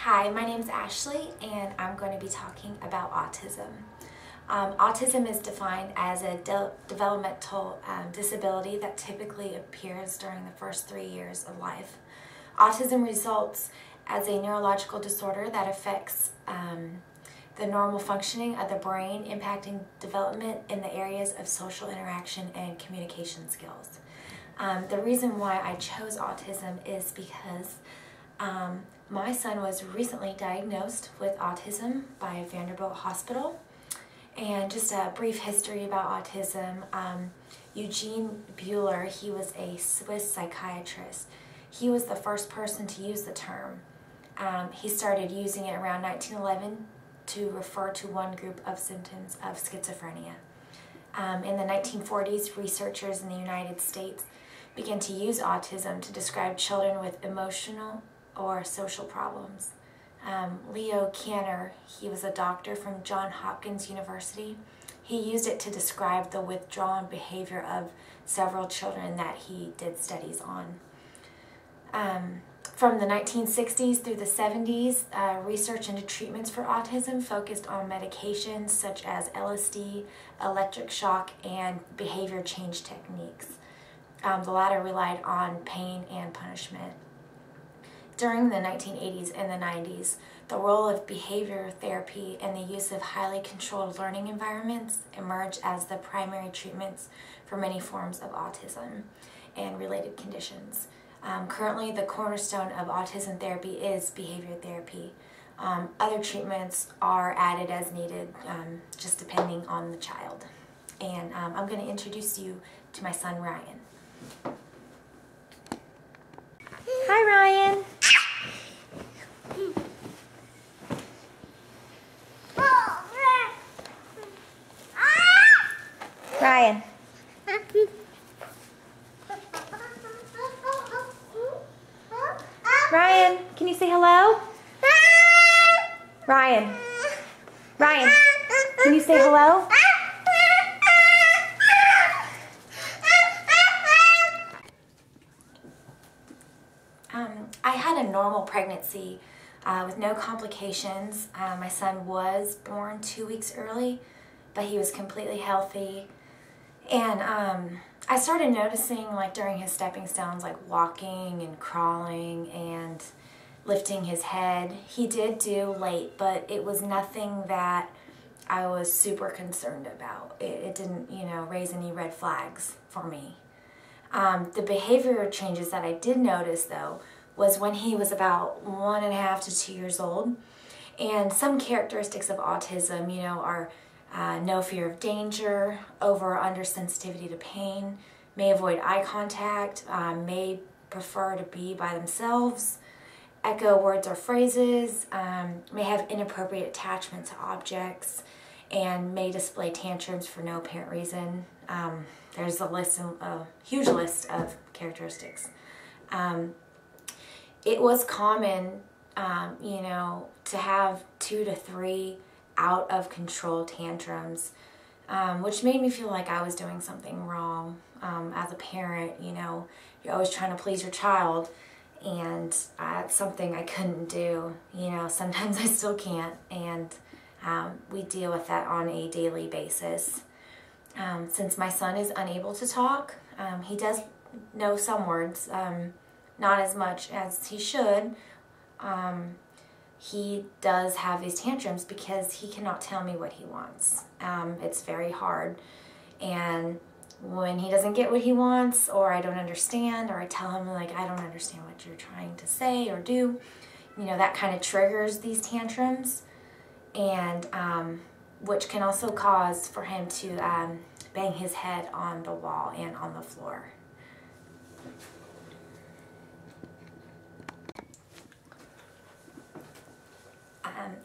Hi, my name is Ashley and I'm going to be talking about autism. Autism is defined as a developmental disability that typically appears during the first 3 years of life. Autism results as a neurological disorder that affects the normal functioning of the brain, impacting development in the areas of social interaction and communication skills. The reason why I chose autism is because my son was recently diagnosed with autism by Vanderbilt Hospital. And just a brief history about autism, Eugene Buehler, he was a Swiss psychiatrist. He was the first person to use the term. He started using it around 1911 to refer to one group of symptoms of schizophrenia. In the 1940s, researchers in the United States began to use autism to describe children with emotional or social problems. Leo Kanner, he was a doctor from Johns Hopkins University. He used it to describe the withdrawn behavior of several children that he did studies on. From the 1960s through the 70s, research into treatments for autism focused on medications such as LSD, electric shock, and behavior change techniques. The latter relied on pain and punishment. During the 1980s and the 90s, the role of behavior therapy and the use of highly controlled learning environments emerged as the primary treatments for many forms of autism and related conditions. Currently, the cornerstone of autism therapy is behavior therapy. Other treatments are added as needed, just depending on the child. And I'm going to introduce you to my son, Ryan. Hi, Ryan. Ryan. Ryan, can you say hello? Ryan. Ryan, can you say hello? I had a normal pregnancy with no complications. My son was born 2 weeks early, but he was completely healthy. And I started noticing, like, during his stepping stones, like walking and crawling and lifting his head. He did do late, but it was nothing that I was super concerned about. It didn't, raise any red flags for me. The behavior changes that I did notice, though, was when he was about 1.5 to 2 years old. And some characteristics of autism, are no fear of danger, over or under sensitivity to pain, may avoid eye contact, may prefer to be by themselves, echo words or phrases, may have inappropriate attachment to objects, and may display tantrums for no apparent reason. There's a huge list of characteristics. It was common, to have 2 to 3 out of control tantrums, which made me feel like I was doing something wrong. As a parent, you're always trying to please your child, and it's something I couldn't do. Sometimes I still can't, and we deal with that on a daily basis. Since my son is unable to talk, he does know some words, not as much as he should. He does have these tantrums because he cannot tell me what he wants. It's very hard. And when he doesn't get what he wants, or I don't understand, or I tell him, like, I don't understand what you're trying to say or do, that kind of triggers these tantrums, and which can also cause for him to bang his head on the wall and on the floor.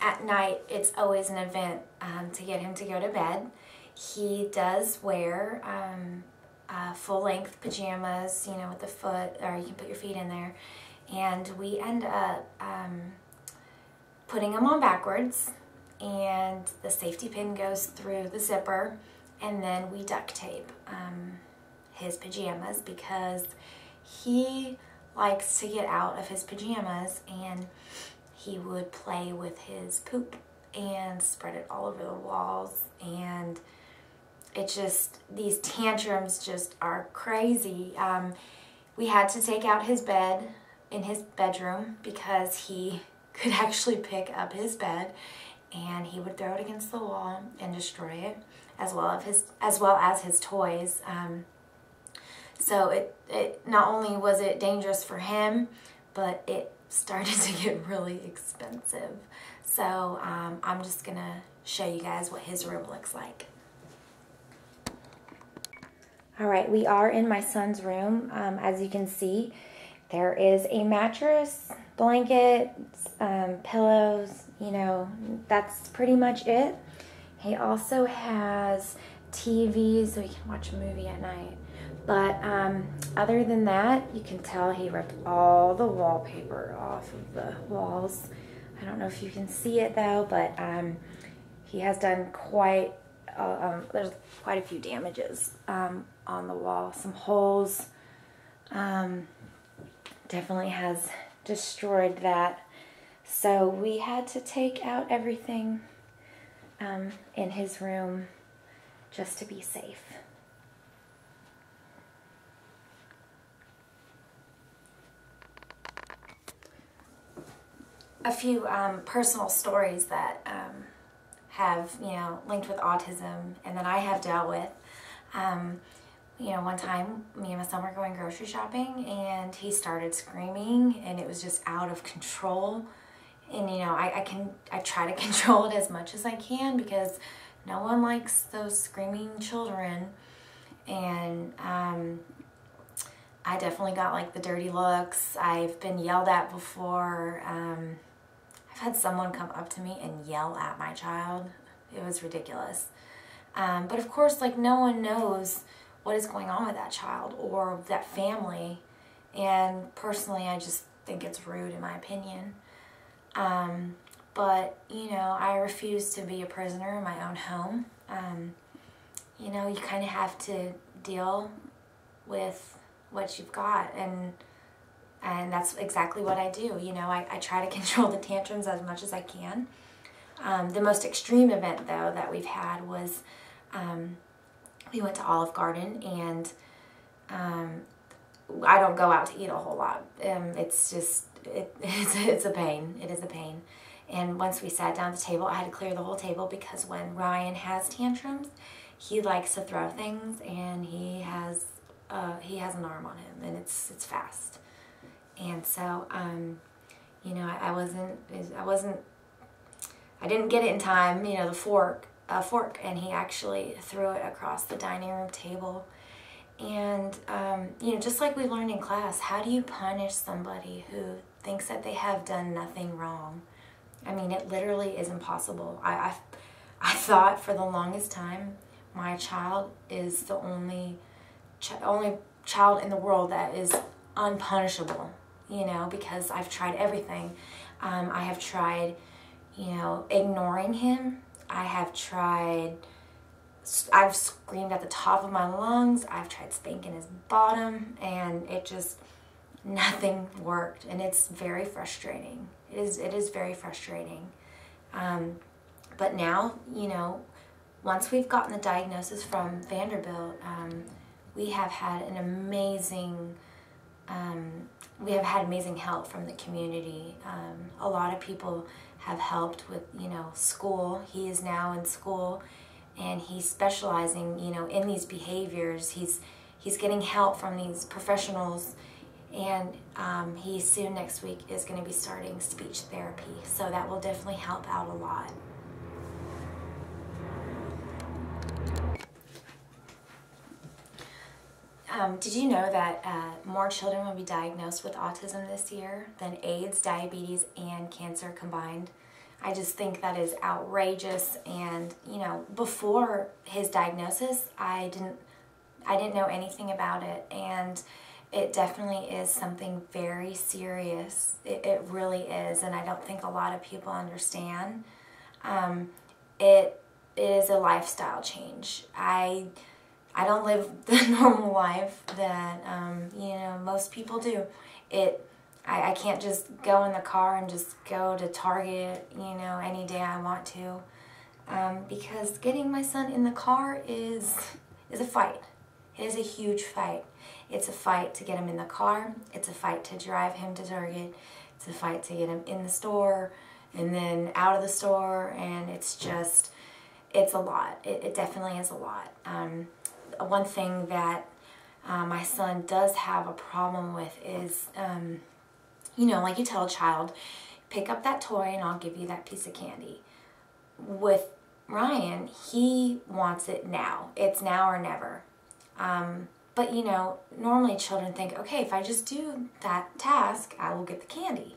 At night, it's always an event to get him to go to bed. He does wear full-length pajamas, with the foot, or you can put your feet in there. And we end up putting him on backwards, and the safety pin goes through the zipper, and then we duct tape his pajamas because he likes to get out of his pajamas, and he would play with his poop and spread it all over the walls, and it just, these tantrums just are crazy. We had to take out his bed in his bedroom because he could actually pick up his bed and he would throw it against the wall and destroy it, as well as his toys. So it not only was it dangerous for him, but it started to get really expensive. So I'm just gonna show you guys what his room looks like. All right, we are in my son's room. As you can see, there is a mattress, blankets, pillows, you know, that's pretty much it. He also has TV so he can watch a movie at night. But other than that, you can tell he ripped all the wallpaper off of the walls. I don't know if you can see it though, but he has done there's quite a few damages on the wall. Some holes. Definitely has destroyed that. So we had to take out everything in his room just to be safe. A few personal stories that have, you know, linked with autism and that I have dealt with. You know, one time me and my son were going grocery shopping and he started screaming and it was just out of control. And you know, I try to control it as much as I can because no one likes those screaming children. And I definitely got like the dirty looks. I've been yelled at before. I've had someone come up to me and yell at my child. It was ridiculous. But of course, like, no one knows what is going on with that child or that family. And personally, I just think it's rude in my opinion. But, you know, I refuse to be a prisoner in my own home. You know, you kind of have to deal with what you've got, and that's exactly what I do. You know, I try to control the tantrums as much as I can. The most extreme event, though, that we've had was we went to Olive Garden, and I don't go out to eat a whole lot. It's just, it's a pain. It is a pain. And once we sat down at the table, I had to clear the whole table because when Ryan has tantrums, he likes to throw things, and he has an arm on him, and it's fast. And so, you know, I didn't get it in time, you know, the fork, and he actually threw it across the dining room table. And, you know, just like we learned in class, how do you punish somebody who thinks that they have done nothing wrong? I mean, it literally is impossible. I thought for the longest time my child is the only child in the world that is unpunishable, you know, because I've tried everything. I have tried, you know, ignoring him. I've screamed at the top of my lungs. I've tried spanking his bottom, and it just, nothing worked. And it's very frustrating. It is very frustrating. But now, you know, once we've gotten the diagnosis from Vanderbilt, we have had amazing help from the community. A lot of people have helped with, you know, school. He is now in school, and he's specializing, you know, in these behaviors. He's getting help from these professionals, and he soon next week is going to be starting speech therapy. So that will definitely help out a lot. Did you know that more children will be diagnosed with autism this year than AIDS, diabetes, and cancer combined? I just think that is outrageous. And, you know, before his diagnosis, I didn't know anything about it, and it definitely is something very serious. It really is, and I don't think a lot of people understand. It is a lifestyle change. I don't live the normal life that, you know, most people do. I can't just go in the car and just go to Target, any day I want to. Because getting my son in the car is a fight. It is a huge fight. It's a fight to get him in the car. It's a fight to drive him to Target. It's a fight to get him in the store and then out of the store, and it's a lot. It definitely is a lot. One thing that my son does have a problem with is, like you tell a child, pick up that toy and I'll give you that piece of candy. With Ryan, he wants it now. It's now or never. But normally children think, okay, if I just do that task, I will get the candy.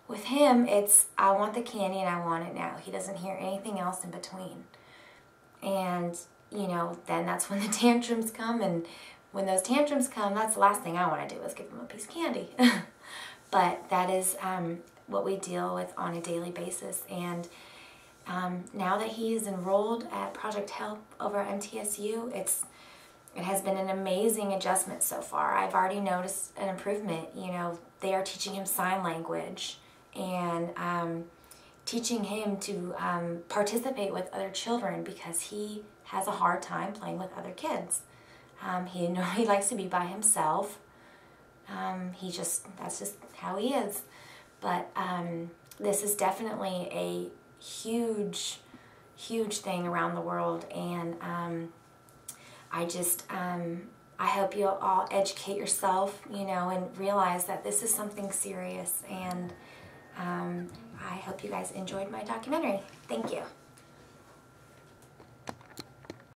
With him, it's, I want the candy and I want it now. He doesn't hear anything else in between. And, then that's when the tantrums come, and when those tantrums come, that's the last thing I want to do is give him a piece of candy. But that is what we deal with on a daily basis. And now that he is enrolled at Project Help over at MTSU, it has been an amazing adjustment so far. I've already noticed an improvement. They are teaching him sign language and teaching him to participate with other children, because he has a hard time playing with other kids. He likes to be by himself. That's just how he is. But this is definitely a huge thing around the world, and I hope you'll all educate yourself, and realize that this is something serious, and I hope you guys enjoyed my documentary. Thank you.